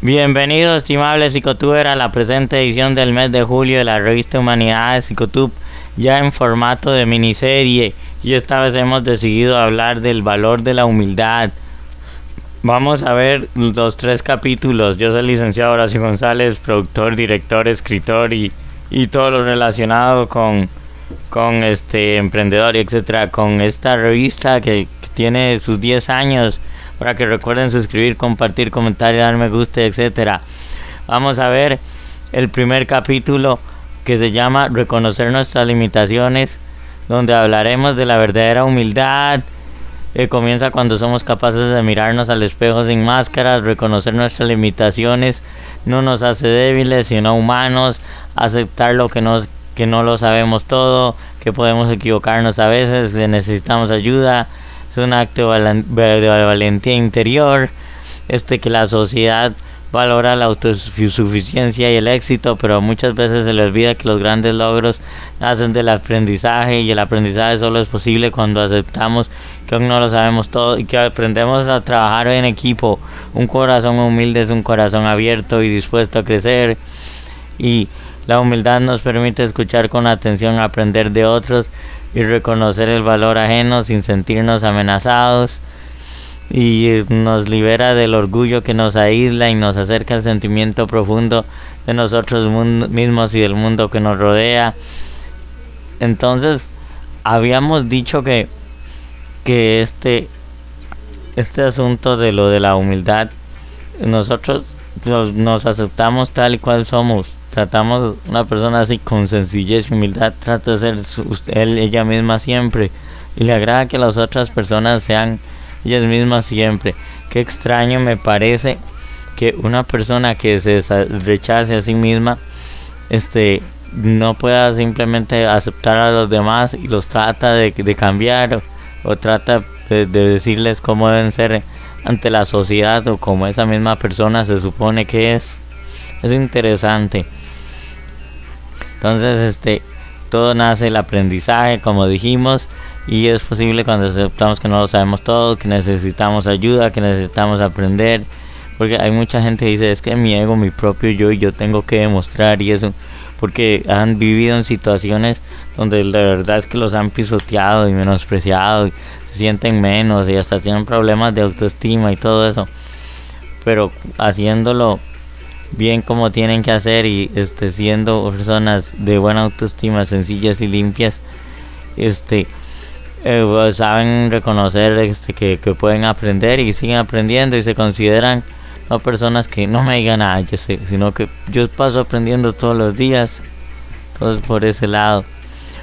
Bienvenidos, estimables psicotubers, a la presente edición del mes de julio de la revista Humanidades Psicotub, ya en formato de miniserie. Y esta vez hemos decidido hablar del valor de la humildad. Vamos a ver los 3 capítulos. Yo soy el licenciado Horacio González, productor, director, escritor y todo lo relacionado con emprendedor y etcétera, con esta revista que tiene sus 10 años. Para que recuerden suscribir, compartir, comentar, dar me gusta, etcétera. Vamos a ver el primer capítulo, que se llama Reconocer nuestras limitaciones, donde hablaremos de la verdadera humildad. Comienza cuando somos capaces de mirarnos al espejo sin máscaras. Reconocer nuestras limitaciones no nos hace débiles, sino humanos. Aceptar que no lo sabemos todo, que podemos equivocarnos a veces, que necesitamos ayuda. Es un acto de valentía interior. Que la sociedad valora la autosuficiencia y el éxito, pero muchas veces se le olvida que los grandes logros nacen del aprendizaje, y el aprendizaje solo es posible cuando aceptamos que aún no lo sabemos todo y que aprendemos a trabajar en equipo. Un corazón humilde es un corazón abierto y dispuesto a crecer, y la humildad nos permite escuchar con atención, aprender de otros y reconocer el valor ajeno sin sentirnos amenazados, y nos libera del orgullo que nos aísla y nos acerca al sentimiento profundo de nosotros mismos y del mundo que nos rodea. Entonces, habíamos dicho que este asunto de lo de la humildad, nosotros nos aceptamos tal y cual somos. Tratamos una persona así con sencillez y humildad, trata de ser ella misma siempre, y le agrada que las otras personas sean ellas mismas siempre. Qué extraño me parece que una persona que se rechace a sí misma no pueda simplemente aceptar a los demás y los trata de cambiar, o trata de decirles cómo deben ser ante la sociedad, o como esa misma persona se supone que es. Es interesante. Entonces, todo nace del aprendizaje, como dijimos, y es posible cuando aceptamos que no lo sabemos todo, que necesitamos ayuda, que necesitamos aprender, porque hay mucha gente que dice, es que mi ego, mi propio yo, y yo tengo que demostrar, y eso, porque han vivido en situaciones donde la verdad es que los han pisoteado y menospreciado, y se sienten menos, y hasta tienen problemas de autoestima y todo eso, pero haciéndolo bien como tienen que hacer, y siendo personas de buena autoestima, sencillas y limpias, pues saben reconocer que pueden aprender y siguen aprendiendo, y se consideran no personas que no me digan nada, yo sé, sino que yo paso aprendiendo todos los días. Entonces, por ese lado,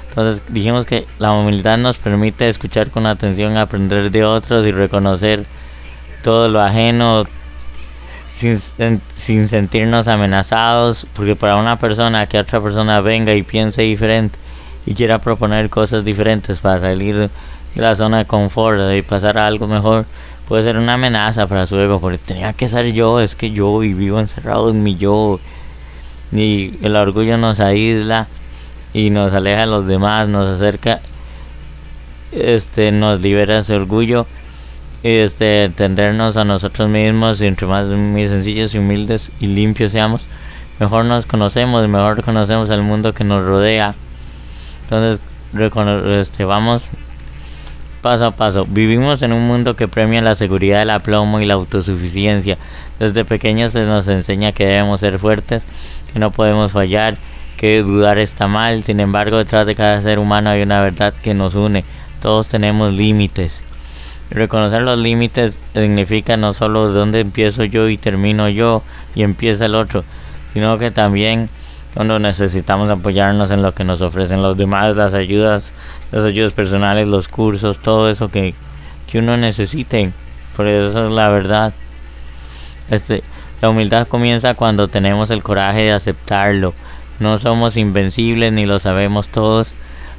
entonces dijimos que la humildad nos permite escuchar con atención, aprender de otros y reconocer todo lo ajeno sin sentirnos amenazados, porque para una persona que otra persona venga y piense diferente y quiera proponer cosas diferentes para salir de la zona de confort y pasar a algo mejor, puede ser una amenaza para su ego, porque tenía que ser yo, es que yo, y vivo encerrado en mi yo, y el orgullo nos aísla y nos aleja de los demás, nos acerca, nos libera ese orgullo, entendernos a nosotros mismos, y entre más muy sencillos y humildes y limpios seamos, mejor nos conocemos, mejor conocemos al mundo que nos rodea. Entonces, vamos paso a paso. Vivimos en un mundo que premia la seguridad, el aplomo y la autosuficiencia. Desde pequeños se nos enseña que debemos ser fuertes, que no podemos fallar, que dudar está mal. Sin embargo, detrás de cada ser humano hay una verdad que nos une. Todos tenemos límites. Reconocer los límites significa no solo dónde empiezo yo y termino yo y empieza el otro, sino que también cuando necesitamos apoyarnos en lo que nos ofrecen los demás, las ayudas personales, los cursos, todo eso que uno necesite. Por eso es la verdad. La humildad comienza cuando tenemos el coraje de aceptarlo. No somos invencibles ni lo sabemos todos.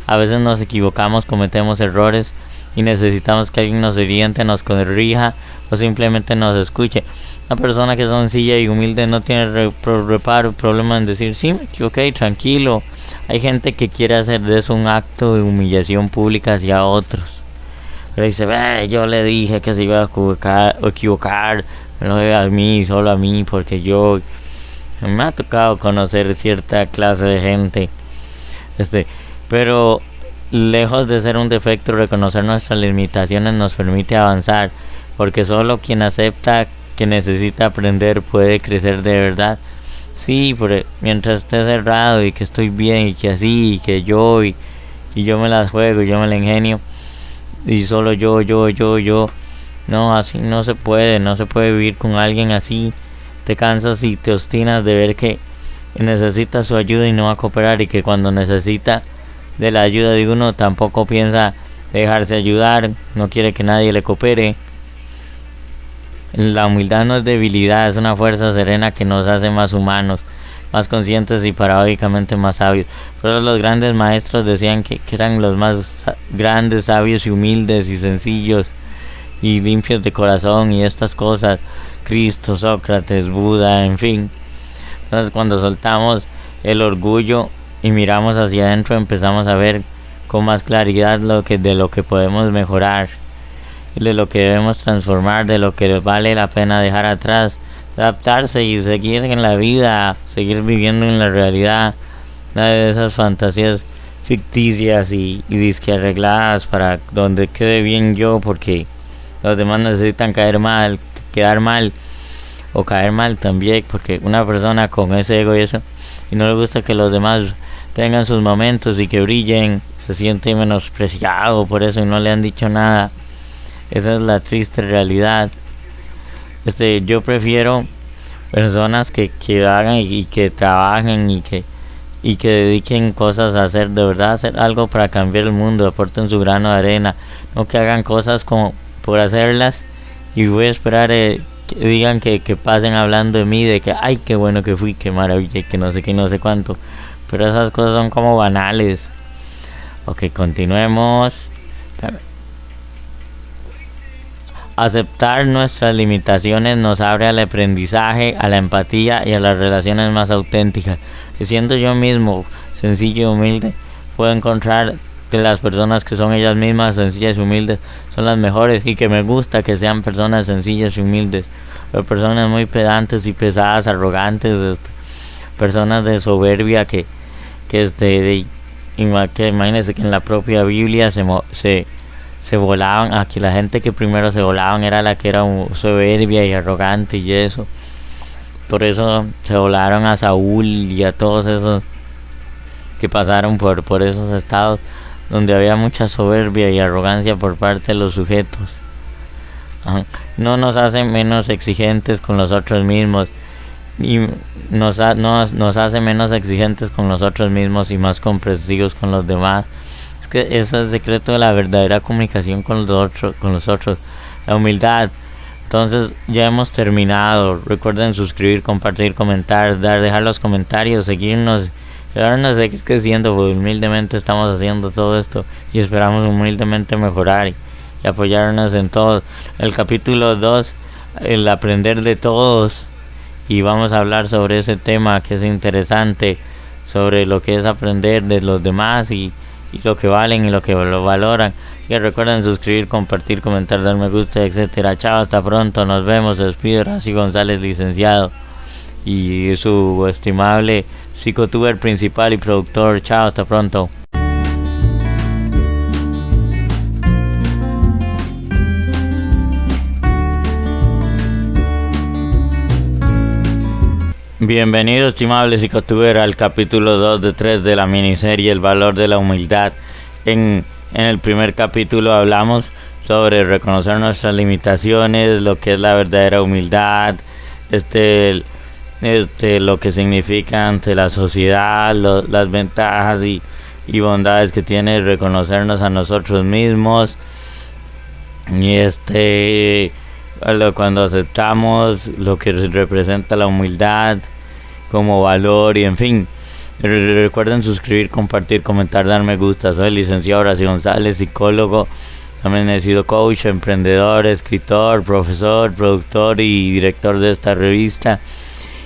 A veces nos equivocamos, cometemos errores, y necesitamos que alguien nos oriente, nos corrija o simplemente nos escuche. Una persona que es sencilla y humilde no tiene problema en decir, sí, me equivoqué, tranquilo. Hay gente que quiere hacer de eso un acto de humillación pública hacia otros. Pero dice, yo le dije que se iba a equivocar, me lo debe a mí, solo a mí, porque yo me ha tocado conocer cierta clase de gente, este, pero lejos de ser un defecto, reconocer nuestras limitaciones nos permite avanzar, porque solo quien acepta que necesita aprender puede crecer de verdad. Sí, mientras esté cerrado y que estoy bien y que así y que y yo me las juego y yo me la ingenio y solo yo, no, así no se puede, no se puede vivir con alguien así. Te cansas y te obstinas de ver que necesita su ayuda y no va a cooperar, y que cuando necesita de la ayuda de uno tampoco piensa dejarse ayudar, no quiere que nadie le coopere. La humildad no es debilidad, es una fuerza serena que nos hace más humanos, más conscientes y paradójicamente más sabios. Por eso los grandes maestros decían que eran los más grandes, sabios y humildes y sencillos y limpios de corazón y estas cosas. Cristo, Sócrates, Buda, en fin. Entonces cuando soltamos el orgullo y miramos hacia adentro, empezamos a ver con más claridad de lo que podemos mejorar, de lo que debemos transformar, de lo que vale la pena dejar atrás, adaptarse y seguir en la vida, seguir viviendo en la realidad, nada de esas fantasías ficticias y disque arregladas para donde quede bien yo, porque los demás necesitan quedar mal o caer mal también, porque una persona con ese ego y eso, y no le gusta que los demás tengan sus momentos y que brillen, se siente menospreciado por eso y no le han dicho nada. Esa es la triste realidad. Yo prefiero personas que hagan y que trabajen y que dediquen cosas a hacer, de verdad hacer algo para cambiar el mundo, aporten su grano de arena, no que hagan cosas como por hacerlas y voy a esperar que digan que pasen hablando de mí, de que ay qué bueno que fui, qué maravilla, que no sé qué, no sé cuánto, pero esas cosas son como banales. Ok, continuemos. Aceptar nuestras limitaciones nos abre al aprendizaje, a la empatía y a las relaciones más auténticas. Y siendo yo mismo sencillo y humilde, puedo encontrar que las personas que son ellas mismas sencillas y humildes son las mejores, y que me gusta que sean personas sencillas y humildes. Pero personas muy pedantes y pesadas, arrogantes, personas de soberbia que imagínense que en la propia Biblia se volaban, aquí la gente que primero se volaban era la que era soberbia y arrogante y eso. Por eso se volaron a Saúl y a todos esos que pasaron por esos estados donde había mucha soberbia y arrogancia por parte de los sujetos. No nos hace menos exigentes con nosotros mismos, y nos hace menos exigentes con nosotros mismos y más comprensivos con los demás. Que ese es el secreto de la verdadera comunicación con los otros, la humildad. Entonces ya hemos terminado. Recuerden suscribir, compartir, comentar, dejar los comentarios, seguirnos, ayudarnos a seguir creciendo, porque humildemente estamos haciendo todo esto y esperamos humildemente mejorar y apoyarnos en todo. El capítulo 2, el aprender de todos, y vamos a hablar sobre ese tema que es interesante, sobre lo que es aprender de los demás y lo que valen y lo que lo valoran. Y recuerden suscribir, compartir, comentar, dar me gusta, etcétera. Chao, hasta pronto, nos vemos. Se despide Raci González, licenciado, y su estimable psicotuber principal y productor. Chao, hasta pronto. Bienvenido, estimable psicotuber, al capítulo 2 de 3 de la miniserie El valor de la humildad. En el primer capítulo hablamos sobre reconocer nuestras limitaciones, lo que es la verdadera humildad, lo que significa ante la sociedad, las ventajas y bondades que tiene reconocernos a nosotros mismos. Y cuando aceptamos lo que representa la humildad como valor, y en fin. Recuerden suscribir, compartir, comentar, dar me gusta. Soy el licenciado Raci González, psicólogo. También he sido coach, emprendedor, escritor, profesor, productor y director de esta revista.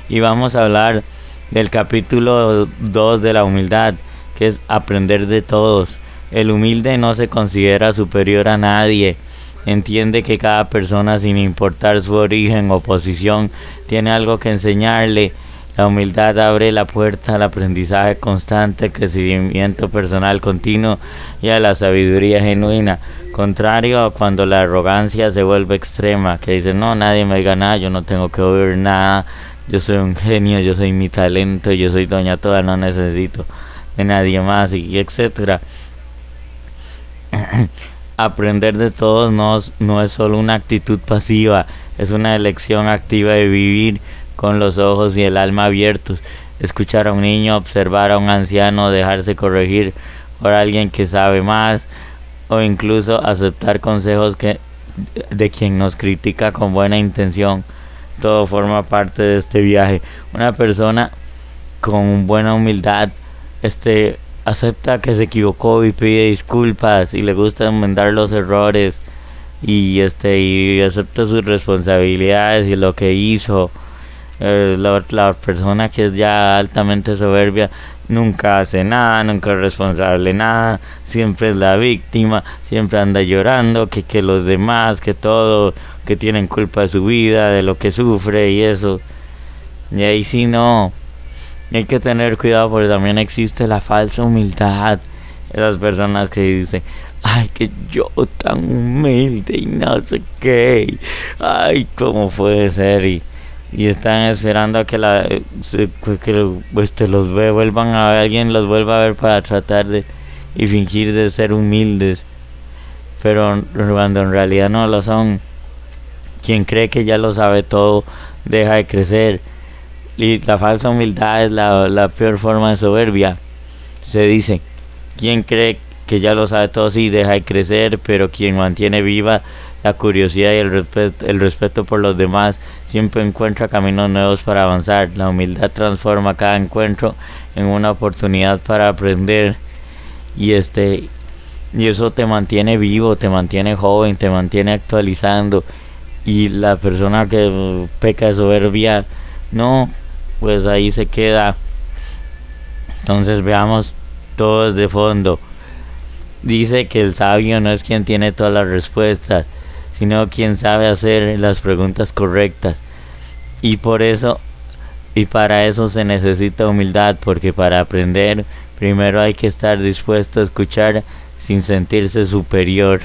Y vamos a hablar del capítulo 2 de la humildad, que es aprender de todos. El humilde no se considera superior a nadie, Entiende que cada persona, sin importar su origen o posición, tiene algo que enseñarle. La humildad abre la puerta al aprendizaje constante, al crecimiento personal continuo y a la sabiduría genuina. Contrario a cuando la arrogancia se vuelve extrema, que dice, no, nadie me diga nada, yo no tengo que oír nada, yo soy un genio, yo soy mi talento, yo soy doña toda, no necesito de nadie más, y etcétera. Aprender de todos no es solo una actitud pasiva, es una elección activa de vivir con los ojos y el alma abiertos, escuchar a un niño, observar a un anciano, dejarse corregir por alguien que sabe más, o incluso aceptar consejos de quien nos critica con buena intención. Todo forma parte de este viaje. Una persona con buena humildad acepta que se equivocó y pide disculpas y le gusta enmendar los errores y acepta sus responsabilidades y lo que hizo. La persona que es ya altamente soberbia nunca hace nada, nunca es responsable de nada, siempre es la víctima, siempre anda llorando que los demás, que todo, que tienen culpa de su vida, de lo que sufre y eso. Y ahí sí no, hay que tener cuidado porque también existe la falsa humildad. Esas personas que dicen, ay, que yo tan humilde y no sé qué, ay, cómo puede ser, y están esperando a que vuelvan a ver, alguien los vuelva a ver para tratar de y fingir de ser humildes, pero cuando en realidad no lo son. Quien cree que ya lo sabe todo deja de crecer, y la falsa humildad es la peor forma de soberbia. Se dice, quien cree que ya lo sabe todo sí deja de crecer, pero quien mantiene viva la curiosidad y el respeto por los demás siempre encuentra caminos nuevos para avanzar. La humildad transforma cada encuentro en una oportunidad para aprender, y eso te mantiene vivo, te mantiene joven, te mantiene actualizando. Y la persona que peca de soberbia, no, pues ahí se queda. Entonces veamos todo de fondo. Dice que el sabio no es quien tiene todas las respuestas, sino quien sabe hacer las preguntas correctas. Y para eso se necesita humildad, porque para aprender primero hay que estar dispuesto a escuchar sin sentirse superior.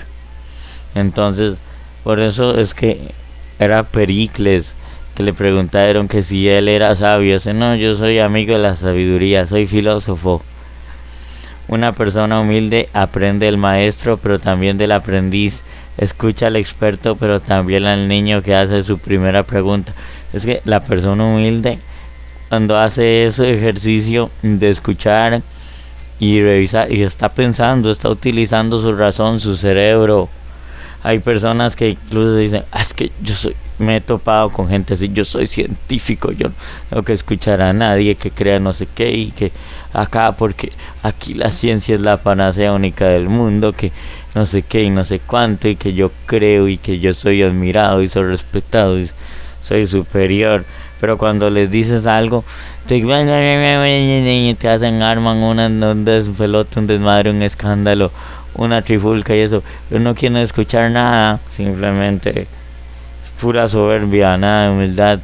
Entonces, por eso es que era Pericles que le preguntaron que si él era sabio. Dice, no, yo soy amigo de la sabiduría, soy filósofo. Una persona humilde aprende del maestro, pero también del aprendiz. Escucha al experto, pero también al niño que hace su primera pregunta. Es que la persona humilde, cuando hace ese ejercicio de escuchar y revisar, y está pensando, está utilizando su razón, su cerebro. Hay personas que incluso dicen, es que me he topado con gente así, yo soy científico, yo no tengo que escuchar a nadie que crea no sé qué, y que acá, porque aquí la ciencia es la panacea única del mundo, que no sé qué y no sé cuánto, y que yo creo y que yo soy admirado y soy respetado y soy superior. Pero cuando les dices algo, te hacen, arman un despelote, un desmadre, un escándalo, una trifulca y eso, pero no quieren escuchar nada, simplemente pura soberbia, nada de humildad.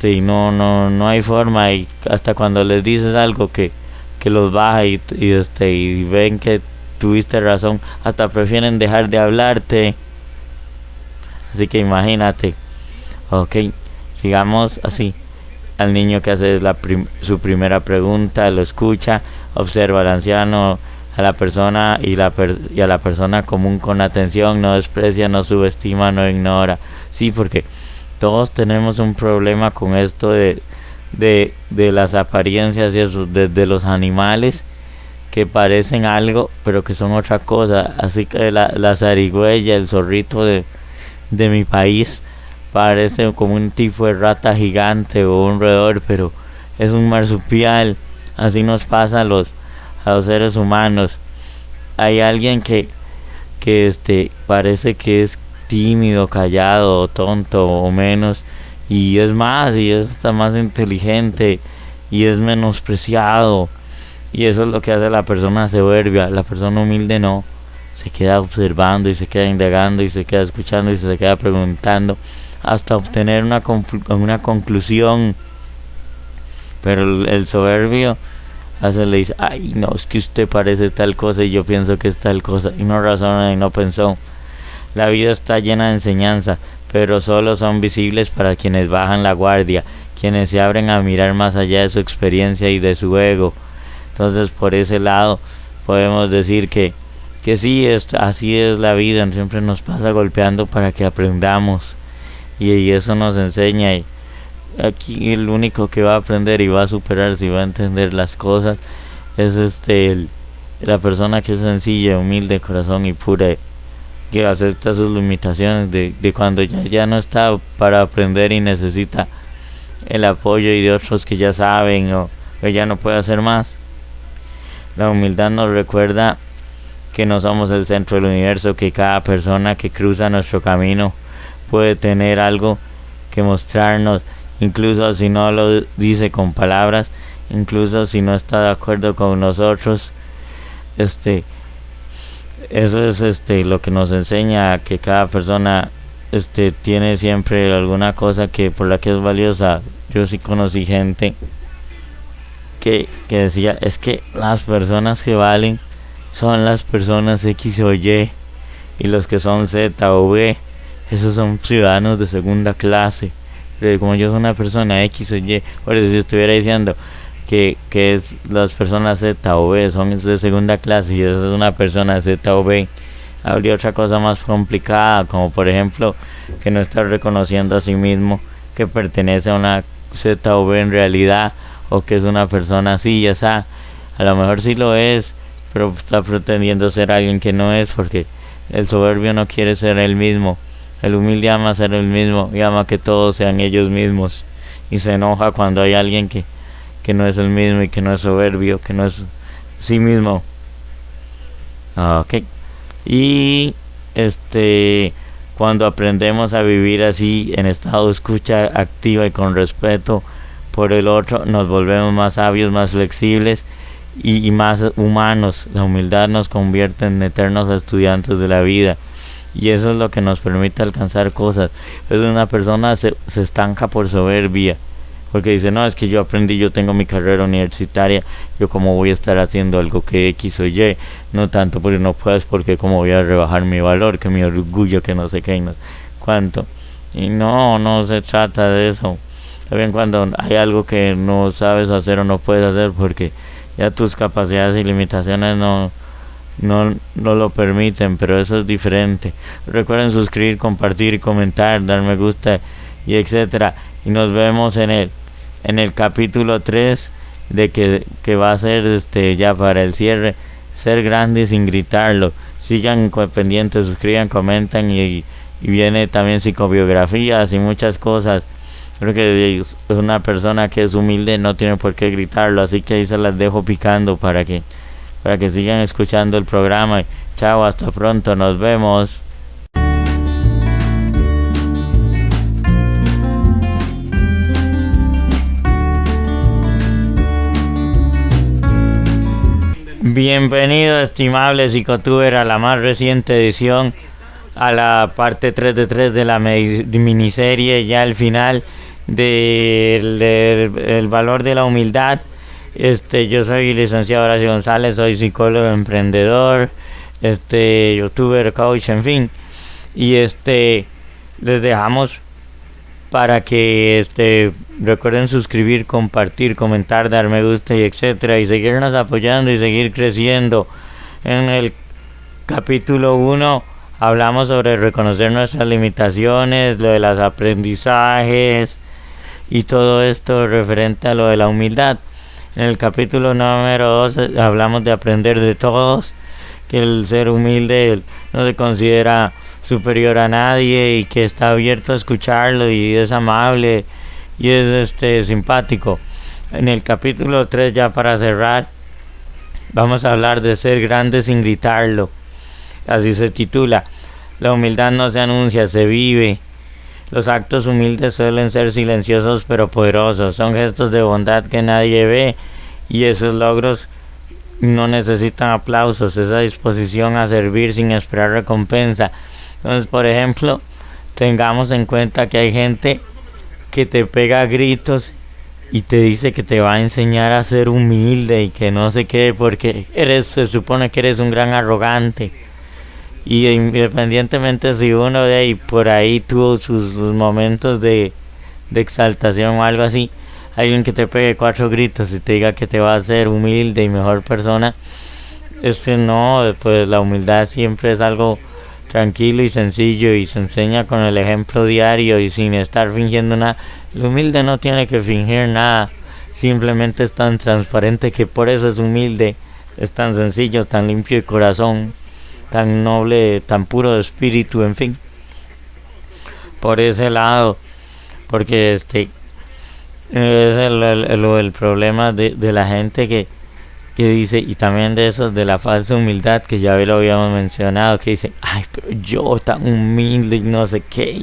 Y no hay forma, y hasta cuando les dices algo que los baja y ven que tuviste razón, hasta prefieren dejar de hablarte. Así que imagínate. Ok, sigamos así. Al niño que hace su primera pregunta, lo escucha, observa al anciano, a la persona y a la persona común con atención, no desprecia, no subestima, no ignora. Sí, porque todos tenemos un problema con esto de las apariencias y eso, desde los animales que parecen algo pero que son otra cosa. Así que la zarigüeya, el zorrito de mi país, parece como un tipo de rata gigante o un roedor, pero es un marsupial. Así nos pasa a los seres humanos. Hay alguien que parece que es tímido, callado, o tonto o menos, y es hasta más inteligente y es menospreciado, y eso es lo que hace la persona soberbia. La persona humilde no, se queda observando y se queda indagando y se queda escuchando y se queda preguntando hasta obtener una conclusión. Pero el soberbio hace le dice, ay no, es que usted parece tal cosa y yo pienso que es tal cosa, y no razona y no pensó. La vida está llena de enseñanzas, pero solo son visibles para quienes bajan la guardia, quienes se abren a mirar más allá de su experiencia y de su ego. Entonces por ese lado podemos decir que sí, así es la vida, siempre nos pasa golpeando para que aprendamos, y eso nos enseña. Y aquí el único que va a aprender y va a superarse y va a entender las cosas es la persona que es sencilla, humilde de corazón y pura, que acepta sus limitaciones de cuando ya no está para aprender y necesita el apoyo y de otros que ya saben o que ya no puede hacer más. La humildad nos recuerda que no somos el centro del universo, que cada persona que cruza nuestro camino puede tener algo que mostrarnos, incluso si no lo dice con palabras, incluso si no está de acuerdo con nosotros. Eso es lo que nos enseña que cada persona tiene siempre alguna cosa que por la que es valiosa. Yo sí conocí gente que decía, es que las personas que valen son las personas X o Y, y los que son Z o B, esos son ciudadanos de segunda clase. Como yo soy una persona X o Y, por eso si estuviera diciendo que es las personas Z o B son de segunda clase y esa es una persona Z o B, habría otra cosa más complicada, como por ejemplo que no está reconociendo a sí mismo que pertenece a una Z o B en realidad, o que es una persona así y esa. A lo mejor sí lo es, pero está pretendiendo ser alguien que no es, porque el soberbio no quiere ser él mismo. El humilde ama ser el mismo y ama que todos sean ellos mismos, y se enoja cuando hay alguien que no es el mismo y que no es soberbio, que no es sí mismo. Ok. Y cuando aprendemos a vivir así, en estado de escucha activa y con respeto por el otro, nos volvemos más sabios, más flexibles y más humanos. La humildad nos convierte en eternos estudiantes de la vida, y eso es lo que nos permite alcanzar cosas. Es una persona se estanca por soberbia, porque dice, no, es que yo aprendí, yo tengo mi carrera universitaria, yo como voy a estar haciendo algo que X o Y, no tanto porque no puedes, porque como voy a rebajar mi valor, que mi orgullo, que no sé qué, no sé cuánto. Y no se trata de eso. También cuando hay algo que no sabes hacer o no puedes hacer porque ya tus capacidades y limitaciones no lo permiten, pero eso es diferente. Recuerden suscribir, compartir, comentar, dar me gusta y etcétera. Y nos vemos en el capítulo 3 de que va a ser ya para el cierre, ser grande sin gritarlo. Sigan pendientes, suscriban, comentan y viene también psicobiografías y muchas cosas. Creo que es una persona que es humilde, no tiene por qué gritarlo, así que ahí se las dejo picando para que sigan escuchando el programa. Chao, hasta pronto, nos vemos. Bienvenido, estimable psicotuber, a la más reciente edición, a la parte 3 de 3 de la miniserie, ya al final del valor de la humildad. Yo soy licenciado Horacio González, soy psicólogo, emprendedor, youtuber, coach, en fin. Y les dejamos para que recuerden suscribir, compartir, comentar, dar me gusta y etcétera, y seguirnos apoyando y seguir creciendo. En el capítulo 1 hablamos sobre reconocer nuestras limitaciones, lo de los aprendizajes y todo esto referente a lo de la humildad. En el capítulo número 2 hablamos de aprender de todos, que el ser humilde no se considera superior a nadie y que está abierto a escucharlo y es amable y es simpático. En el capítulo 3, ya para cerrar, vamos a hablar de ser grande sin gritarlo. Así se titula. La humildad no se anuncia, se vive. Los actos humildes suelen ser silenciosos pero poderosos. Son gestos de bondad que nadie ve, y esos logros no necesitan aplausos, esa disposición a servir sin esperar recompensa. Entonces, por ejemplo, tengamos en cuenta que hay gente que te pega gritos y te dice que te va a enseñar a ser humilde y que no sé qué, porque se supone que eres un gran arrogante. Y independientemente si uno de ahí por ahí tuvo sus momentos de exaltación o algo así, alguien que te pegue 4 gritos y te diga que te va a hacer humilde y mejor persona, es que no, pues la humildad siempre es algo tranquilo y sencillo y se enseña con el ejemplo diario y sin estar fingiendo nada. El humilde no tiene que fingir nada, simplemente es tan transparente que por eso es humilde, es tan sencillo, tan limpio de corazón, tan noble, tan puro de espíritu, en fin. Por ese lado, porque es el problema de la gente que dice, y también de esos de la falsa humildad que ya lo habíamos mencionado, que dice, ay, pero yo tan humilde y no sé qué.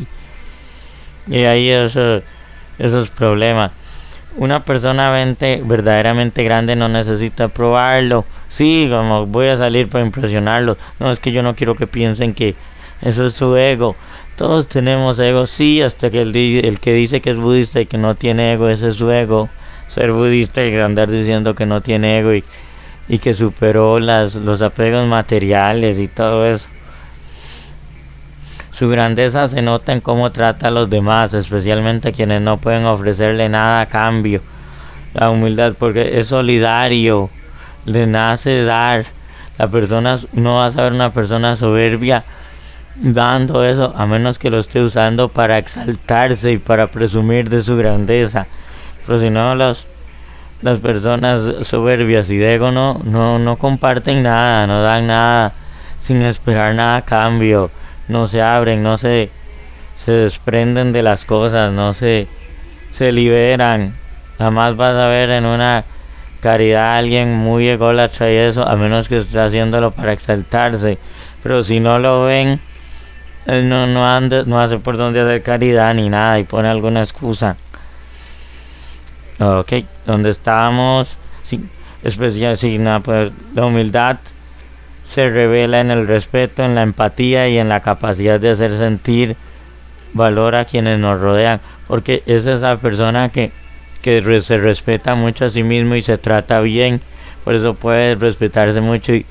Y ahí esos problemas. Una persona verdaderamente grande no necesita probarlo. Sí, como voy a salir para impresionarlos. No, es que yo no quiero que piensen que eso es su ego. Todos tenemos ego, sí, hasta que el que dice que es budista y que no tiene ego, ese es su ego. Ser budista y andar diciendo que no tiene ego y que superó los apegos materiales y todo eso. Su grandeza se nota en cómo trata a los demás, especialmente a quienes no pueden ofrecerle nada a cambio. La humildad, porque es solidario, le nace dar. La persona no va a ser una persona soberbia dando eso, a menos que lo esté usando para exaltarse y para presumir de su grandeza. Pero si no, las personas soberbias y de ego no comparten nada, no dan nada sin esperar nada a cambio, no se abren, no se desprenden de las cosas, no se liberan. Jamás vas a ver en una caridad a alguien muy ególatra y eso, a menos que esté haciéndolo para exaltarse. Pero si no lo ven, él no hace por dónde hacer caridad ni nada y pone alguna excusa. Ok, donde estábamos, sí, especial, sí, nada, pues, la humildad se revela en el respeto, en la empatía y en la capacidad de hacer sentir valor a quienes nos rodean, porque es esa persona que se respeta mucho a sí mismo y se trata bien, por eso puede respetarse mucho y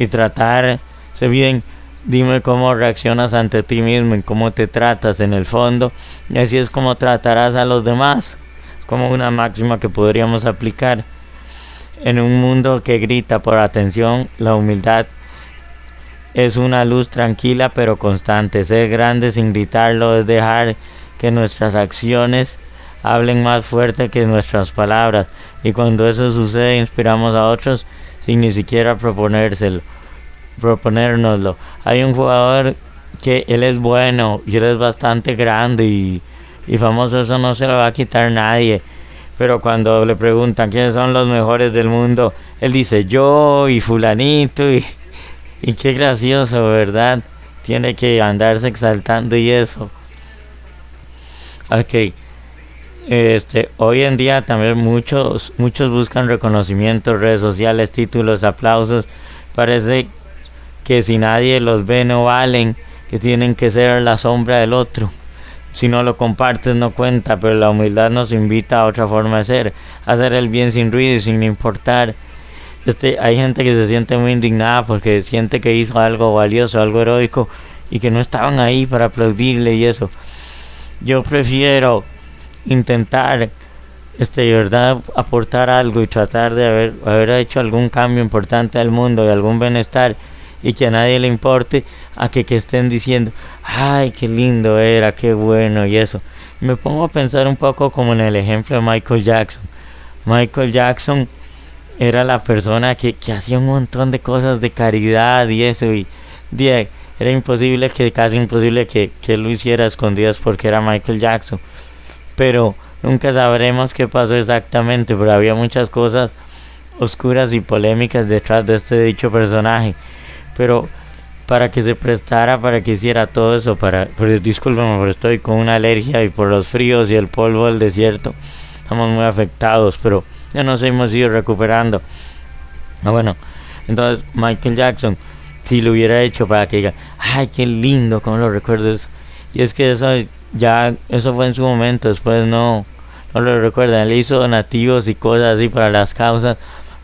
tratarse bien. Dime cómo reaccionas ante ti mismo y cómo te tratas en el fondo, y así es como tratarás a los demás. Es como una máxima que podríamos aplicar. En un mundo que grita por atención, la humildad es una luz tranquila pero constante. Ser grande sin gritarlo es dejar que nuestras acciones hablen más fuerte que nuestras palabras, y cuando eso sucede inspiramos a otros sin ni siquiera proponérnoslo. Hay un jugador que él es bueno y él es bastante grande y famoso, eso no se lo va a quitar nadie, pero cuando le preguntan quiénes son los mejores del mundo, él dice yo y fulanito y qué gracioso, ¿verdad? Tiene que andarse exaltando y eso. Ok. Hoy en día también muchos buscan reconocimiento, redes sociales, títulos, aplausos. Parece que si nadie los ve no valen, que tienen que ser la sombra del otro. Si no lo compartes no cuenta, pero la humildad nos invita a otra forma de ser, a hacer el bien sin ruido y sin importar. Hay gente que se siente muy indignada porque siente que hizo algo valioso, algo heroico y que no estaban ahí para aplaudirle y eso. Yo prefiero intentar de verdad aportar algo y tratar de haber hecho algún cambio importante al mundo y algún bienestar y que a nadie le importe, a que estén diciendo ay qué lindo era, qué bueno y eso. Me pongo a pensar un poco como en el ejemplo de Michael Jackson. Michael Jackson era la persona que hacía un montón de cosas de caridad y eso, y era imposible, casi imposible que él lo hiciera a escondidas porque era Michael Jackson. Pero nunca sabremos qué pasó exactamente, pero había muchas cosas oscuras y polémicas detrás de este dicho personaje. Pero para que se prestara, para que hiciera todo eso, discúlpame, pero estoy con una alergia y por los fríos y el polvo del desierto estamos muy afectados, pero ya nos hemos ido recuperando. Bueno, entonces Michael Jackson, si lo hubiera hecho para que diga, ay, qué lindo, cómo lo recuerdo eso. Y es que eso ya, eso fue en su momento, después no lo recuerdan. Él hizo donativos y cosas así para las causas,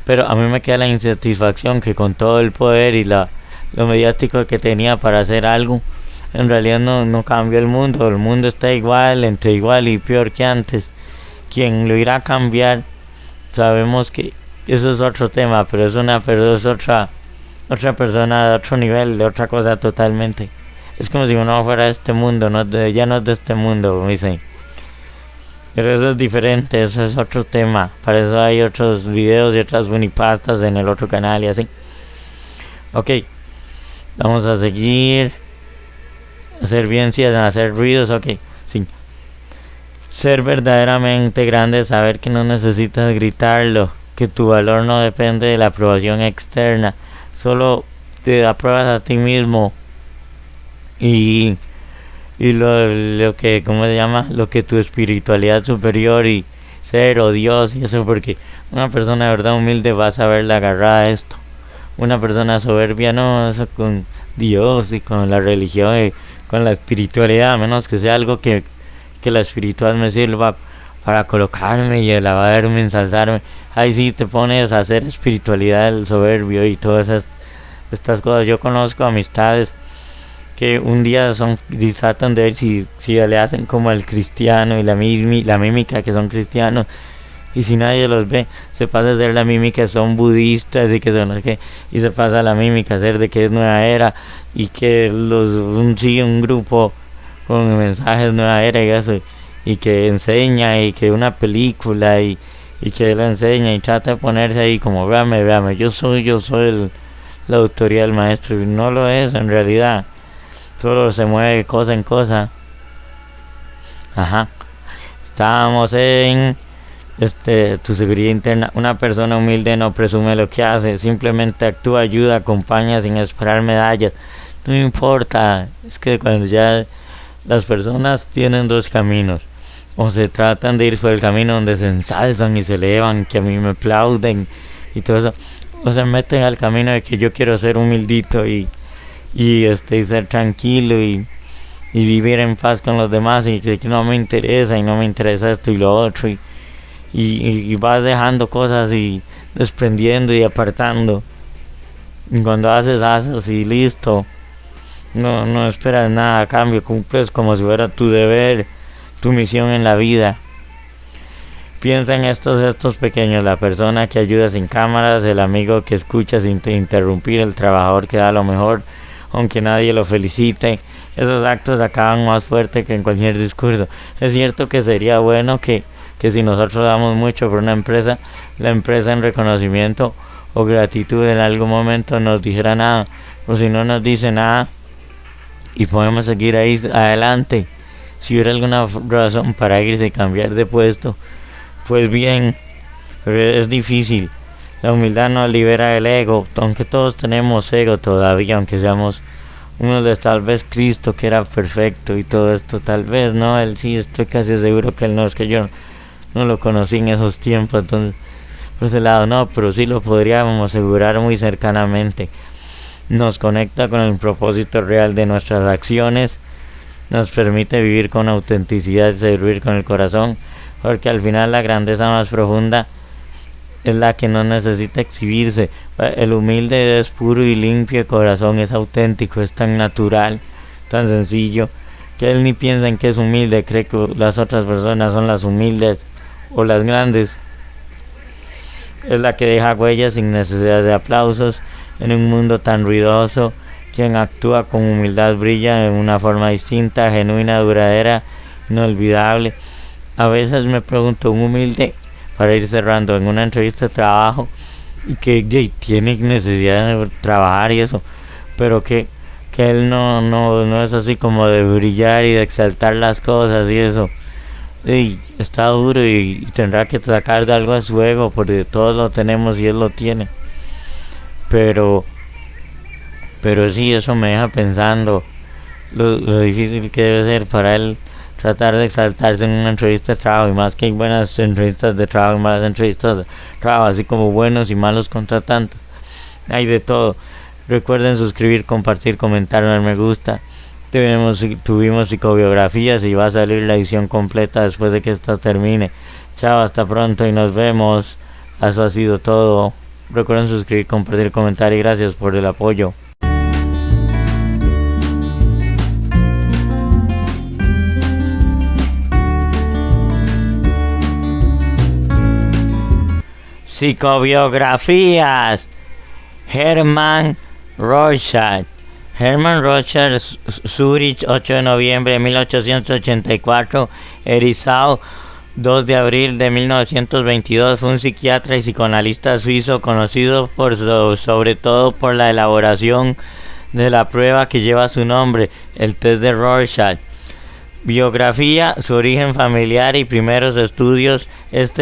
pero a mí me queda la insatisfacción que con todo el poder y lo mediático que tenía para hacer algo, en realidad no cambió el mundo está igual, entre igual y peor que antes. Quien lo irá a cambiar, sabemos que eso es otro tema, pero es otra persona de otro nivel, de otra cosa totalmente. Es como si uno fuera de este mundo, ya no es de este mundo, me dicen. Pero eso es diferente, eso es otro tema. Para eso hay otros videos y otras bunipastas en el otro canal y así. Ok, vamos a seguir. Hacer bien, sí, hacer ruidos, ok, sí. Ser verdaderamente grande es saber que no necesitas gritarlo, que tu valor no depende de la aprobación externa, solo te apruebas a ti mismo y, y lo que, ¿cómo se llama? Lo que tu espiritualidad superior y ser o Dios y eso, porque una persona de verdad humilde va a saber la agarrada de esto. Una persona soberbia no, eso con Dios y con la religión y con la espiritualidad, a menos que sea algo que la espiritual me sirva para colocarme y alabarme, ensalzarme. Ahí sí te pones a hacer espiritualidad, el soberbio y todas estas cosas. Yo conozco amistades que un día tratan de ver si le hacen como el cristiano y la mímica que son cristianos, y si nadie los ve, se pasa a hacer la mímica que son budistas y que son los que, y se pasa a la mímica a hacer de que es nueva era y que sigue un grupo con mensajes nueva era y eso, y que enseña y que una película y que él enseña y trata de ponerse ahí como véame, yo soy la autoría del maestro, y no lo es en realidad, solo se mueve de cosa en cosa. Ajá, estábamos en tu seguridad interna. Una persona humilde no presume lo que hace, simplemente actúa, ayuda, acompaña sin esperar medallas. No importa, es que cuando ya las personas tienen dos caminos, o se tratan de ir por el camino donde se ensalzan y se elevan, que a mí me aplauden y todo eso, o se meten al camino de que yo quiero ser humildito y ser tranquilo y vivir en paz con los demás y que no me interesa y no me interesa esto y lo otro y vas dejando cosas y desprendiendo y apartando, y cuando haces y listo, no esperas nada a cambio, cumples como si fuera tu deber, tu misión en la vida. Piensa en estos pequeños, la persona que ayuda sin cámaras, el amigo que escucha sin interrumpir, el trabajador que da lo mejor aunque nadie lo felicite. Esos actos acaban más fuerte que en cualquier discurso. Es cierto que sería bueno que si nosotros damos mucho por una empresa, la empresa en reconocimiento o gratitud en algún momento nos dijera nada, o si no nos dice nada y podemos seguir ahí adelante. Si hubiera alguna razón para irse y cambiar de puesto, pues bien, pero es difícil. La humildad nos libera del ego, aunque todos tenemos ego todavía, aunque seamos uno de tal vez Cristo que era perfecto y todo esto, tal vez no, él sí, estoy casi seguro que él no, es que yo no lo conocí en esos tiempos, entonces por ese lado no, pero sí lo podríamos asegurar muy cercanamente. Nos conecta con el propósito real de nuestras acciones, nos permite vivir con autenticidad y servir con el corazón, porque al final la grandeza más profunda es la que no necesita exhibirse. El humilde es puro y limpio de corazón, es auténtico, es tan natural, tan sencillo, que él ni piensa en que es humilde, cree que las otras personas son las humildes o las grandes. Es la que deja huellas sin necesidad de aplausos en un mundo tan ruidoso. Quien actúa con humildad brilla en una forma distinta, genuina, duradera, inolvidable. A veces me pregunto, un humilde, para ir cerrando, en una entrevista de trabajo, y que tiene necesidad de trabajar y eso, pero que él no es así como de brillar y de exaltar las cosas y eso. Y está duro y tendrá que sacar de algo a su ego, porque todos lo tenemos y él lo tiene. Pero sí, eso me deja pensando lo difícil que debe ser para él tratar de exaltarse en una entrevista de trabajo, y más que hay buenas entrevistas de trabajo y malas entrevistas de trabajo, así como buenos y malos contratantes. hay de todo. Recuerden suscribir, compartir, comentar, dar me gusta. Tuvimos psicobiografías y va a salir la edición completa después de que esta termine. Chao, hasta pronto y nos vemos. Eso ha sido todo. Recuerden suscribir, compartir, comentar y gracias por el apoyo. Psicobiografías. Hermann Rorschach. Hermann Rorschach, Zurich, 8 de noviembre de 1884, Herisau, 2 de abril de 1922, fue un psiquiatra y psicoanalista suizo conocido sobre todo por la elaboración de la prueba que lleva su nombre, el test de Rorschach. Biografía, su origen familiar y primeros estudios.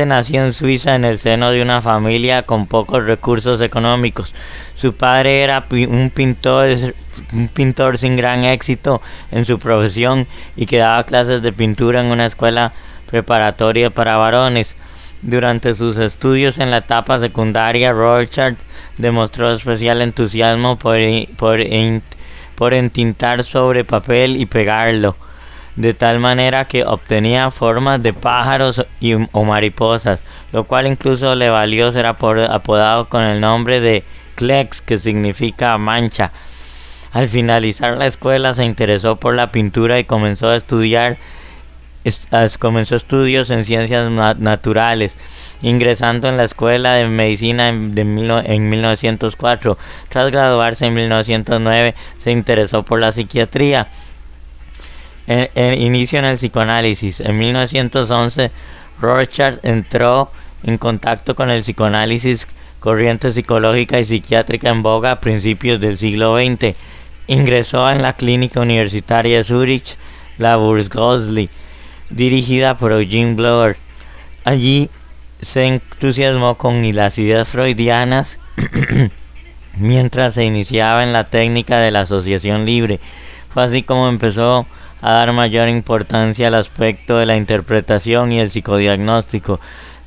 Nació en Suiza en el seno de una familia con pocos recursos económicos. Su padre era un pintor sin gran éxito en su profesión y que daba clases de pintura en una escuela preparatoria para varones. Durante sus estudios en la etapa secundaria, Rorschach demostró especial entusiasmo por entintar sobre papel y pegarlo, de tal manera que obtenía formas de pájaros o mariposas, lo cual incluso le valió ser apodado con el nombre de Klecks, que significa mancha. Al finalizar la escuela se interesó por la pintura y comenzó estudios en ciencias naturales, ingresando en la Escuela de Medicina en 1904. Tras graduarse en 1909 se interesó por la psiquiatría. Inicio en el psicoanálisis. En 1911, Rorschach entró en contacto con el psicoanálisis, corriente psicológica y psiquiátrica en boga a principios del siglo XX. Ingresó en la Clínica Universitaria de Zurich, la Burgosli, dirigida por Eugene Blower. Allí se entusiasmó con las ideas freudianas mientras se iniciaba en la técnica de la asociación libre. Fue así como empezó a dar mayor importancia al aspecto de la interpretación y el psicodiagnóstico,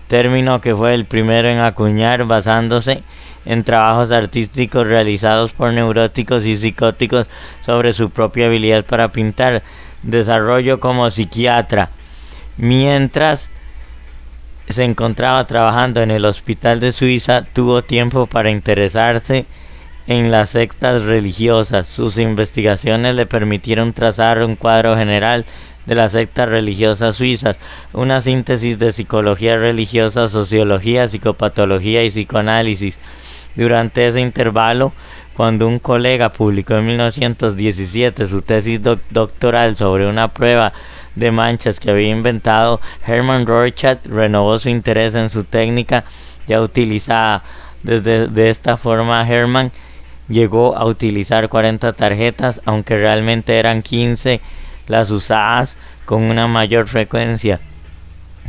término que fue el primero en acuñar basándose en trabajos artísticos realizados por neuróticos y psicóticos sobre su propia habilidad para pintar. Desarrollo como psiquiatra. Mientras se encontraba trabajando en el hospital de Suiza, tuvo tiempo para interesarse en las sectas religiosas. Sus investigaciones le permitieron trazar un cuadro general de las sectas religiosas suizas, una síntesis de psicología religiosa, sociología, psicopatología y psicoanálisis. Durante ese intervalo, cuando un colega publicó en 1917 su tesis doctoral sobre una prueba de manchas que había inventado, Hermann Rorschach renovó su interés en su técnica ya utilizada. De esta forma, Hermann llegó a utilizar 40 tarjetas, aunque realmente eran 15 las usadas con una mayor frecuencia.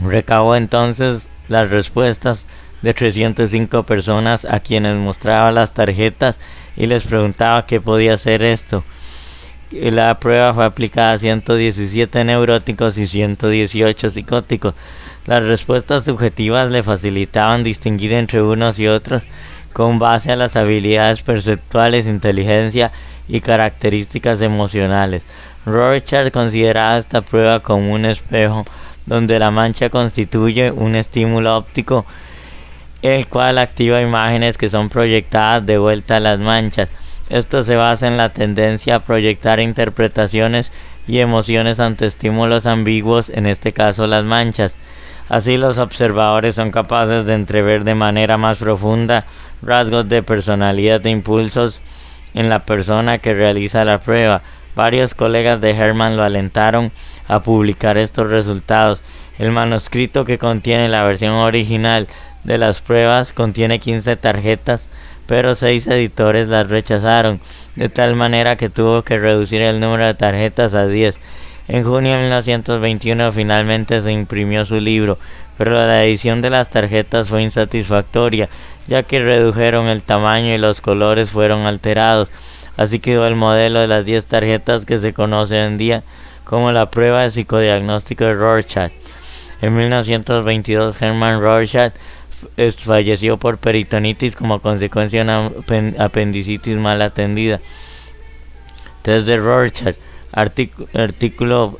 Recabó entonces las respuestas de 305 personas a quienes mostraba las tarjetas y les preguntaba qué podía hacer esto. La prueba fue aplicada a 117 neuróticos y 118 psicóticos. Las respuestas subjetivas le facilitaban distinguir entre unos y otros con base a las habilidades perceptuales, inteligencia y características emocionales. Rorschach consideraba esta prueba como un espejo donde la mancha constituye un estímulo óptico, el cual activa imágenes que son proyectadas de vuelta a las manchas. Esto se basa en la tendencia a proyectar interpretaciones y emociones ante estímulos ambiguos, en este caso las manchas. Así los observadores son capaces de entrever de manera más profunda rasgos de personalidad e impulsos en la persona que realiza la prueba. Varios colegas de Hermann lo alentaron a publicar estos resultados. El manuscrito, que contiene la versión original de las pruebas, contiene 15 tarjetas, pero 6 editores las rechazaron, de tal manera que tuvo que reducir el número de tarjetas a 10. En junio de 1921 finalmente se imprimió su libro, pero la edición de las tarjetas fue insatisfactoria, ya que redujeron el tamaño y los colores fueron alterados. Así quedó el modelo de las 10 tarjetas que se conoce hoy en día como la prueba de psicodiagnóstico de Rorschach. En 1922, Hermann Rorschach falleció por peritonitis como consecuencia de una apendicitis mal atendida. Test de Rorschach, artículo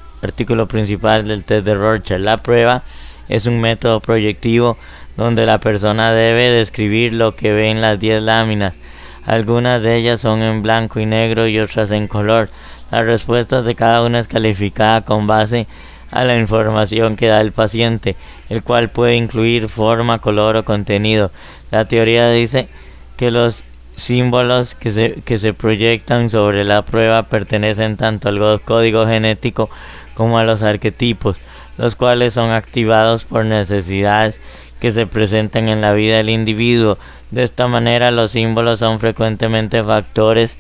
principal del test de Rorschach. La prueba es un método proyectivo donde la persona debe describir lo que ve en las 10 láminas. Algunas de ellas son en blanco y negro y otras en color. La respuesta de cada una es calificada con base a la información que da el paciente, el cual puede incluir forma, color o contenido. La teoría dice que los símbolos que se proyectan sobre la prueba pertenecen tanto al código genético como a los arquetipos, los cuales son activados por necesidades que se presentan en la vida del individuo. De esta manera, los símbolos son frecuentemente factores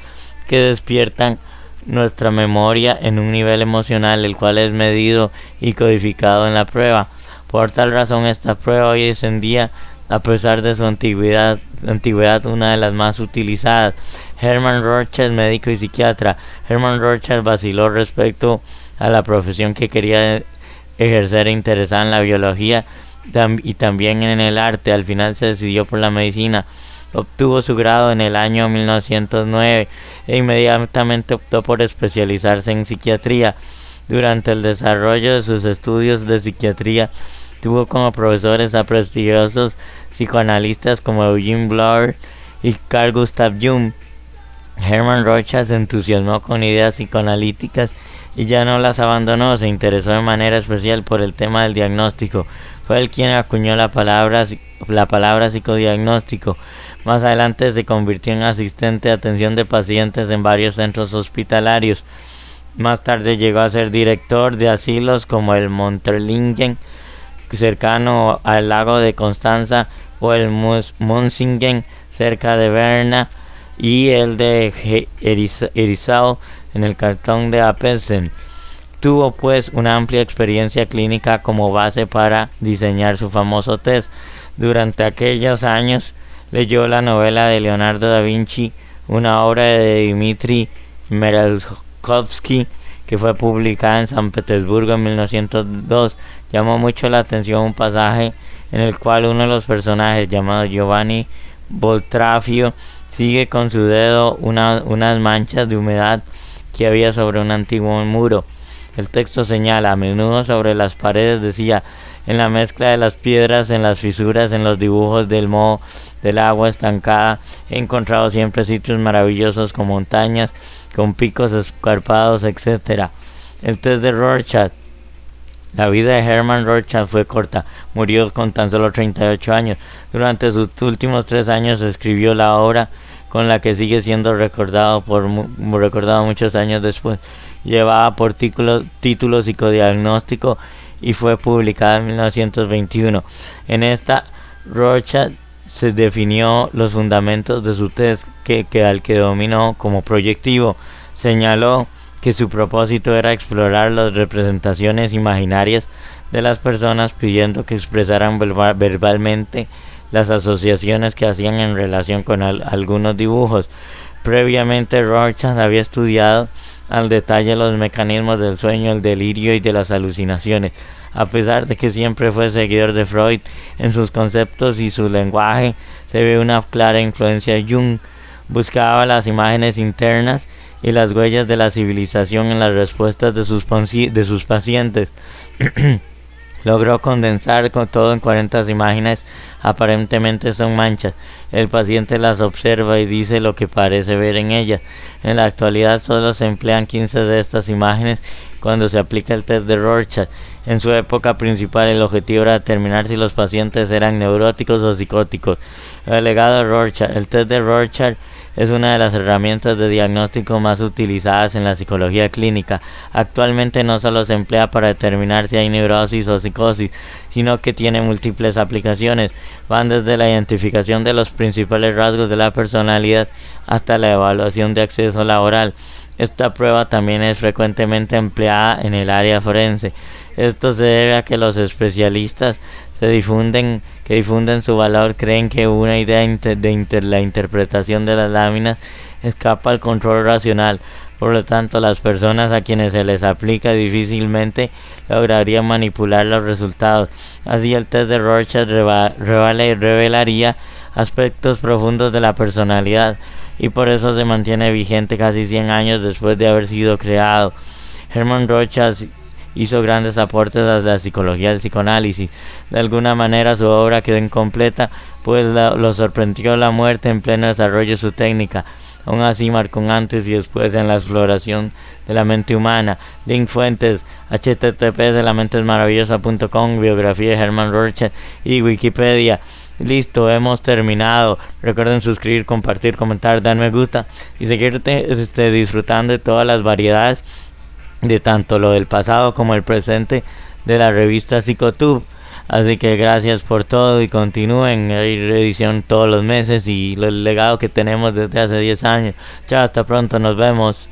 que despiertan nuestra memoria en un nivel emocional, el cual es medido y codificado en la prueba. Por tal razón, esta prueba hoy es en día, a pesar de su antigüedad, una de las más utilizadas. Hermann Rorschach, médico y psiquiatra. Hermann Rorschach vaciló respecto a la profesión que quería ejercer, interesada en la biología y también en el arte. Al final se decidió por la medicina. Obtuvo su grado en el año 1909 e inmediatamente optó por especializarse en psiquiatría. Durante el desarrollo de sus estudios de psiquiatría, tuvo como profesores a prestigiosos psicoanalistas como Eugene Blur y Carl Gustav Jung. Hermann Rorschach se entusiasmó con ideas psicoanalíticas y ya no las abandonó. Se interesó de manera especial por el tema del diagnóstico. Fue él quien acuñó la palabra psicodiagnóstico. Más adelante se convirtió en asistente de atención de pacientes en varios centros hospitalarios. Más tarde llegó a ser director de asilos como el Monterlingen, cercano al lago de Constanza, o el Monsinghen, cerca de Berna, y el de Herisau, en el cantón de Apelsen. Tuvo pues una amplia experiencia clínica como base para diseñar su famoso test. Durante aquellos años leyó la novela de Leonardo da Vinci, una obra de Dmitri Merezhkovsky, que fue publicada en San Petersburgo en 1902. Llamó mucho la atención un pasaje en el cual uno de los personajes, llamado Giovanni Boltrafio, sigue con su dedo unas manchas de humedad que había sobre un antiguo muro. El texto señala: a menudo sobre las paredes decía, en la mezcla de las piedras, en las fisuras, en los dibujos del moho del agua estancada, he encontrado siempre sitios maravillosos con montañas, con picos escarpados, etc. El test de Rorschach. La vida de Hermann Rorschach fue corta, murió con tan solo 38 años. Durante sus últimos 3 años escribió la obra con la que sigue siendo recordado muchos años después. Llevaba por título Psicodiagnóstico y fue publicada en 1921. En esta, Rorschach se definió los fundamentos de su test al que dominó como proyectivo. Señaló que su propósito era explorar las representaciones imaginarias de las personas, pidiendo que expresaran verbalmente las asociaciones que hacían en relación con algunos dibujos. Previamente, Rorschach había estudiado al detalle los mecanismos del sueño, el delirio y de las alucinaciones. A pesar de que siempre fue seguidor de Freud en sus conceptos y su lenguaje, se ve una clara influencia de Jung. Buscaba las imágenes internas y las huellas de la civilización en las respuestas de sus pacientes. Logró condensar con todo en 40 imágenes. Aparentemente son manchas. El paciente las observa y dice lo que parece ver en ellas. En la actualidad solo se emplean 15 de estas imágenes cuando se aplica el test de Rorschach. En su época principal, el objetivo era determinar si los pacientes eran neuróticos o psicóticos. El legado de Rorschach. El test de Rorschach es una de las herramientas de diagnóstico más utilizadas en la psicología clínica. Actualmente no solo se emplea para determinar si hay neurosis o psicosis, sino que tiene múltiples aplicaciones. Van desde la identificación de los principales rasgos de la personalidad hasta la evaluación de acceso laboral. Esta prueba también es frecuentemente empleada en el área forense. Esto se debe a que los especialistas que difunden su valor creen que una idea de la interpretación de las láminas escapa al control racional. Por lo tanto, las personas a quienes se les aplica difícilmente lograrían manipular los resultados. Así, el test de Rorschach revelaría aspectos profundos de la personalidad y por eso se mantiene vigente casi 100 años después de haber sido creado. Hermann Rorschach hizo grandes aportes a la psicología del psicoanálisis. De alguna manera su obra quedó incompleta, pues lo sorprendió la muerte en pleno desarrollo de su técnica. Aún así marcó un antes y después en la exploración de la mente humana. Link fuentes: https://lamentesmaravillosa.com, biografía de Hermann Rorschach y Wikipedia. Listo, hemos terminado. Recuerden suscribir, compartir, comentar, dar me gusta y seguir disfrutando de todas las variedades de tanto lo del pasado como el presente de la revista Psicotube. Así que gracias por todo y continúen. Hay reedición todos los meses y el legado que tenemos desde hace 10 años. Chao, hasta pronto, nos vemos.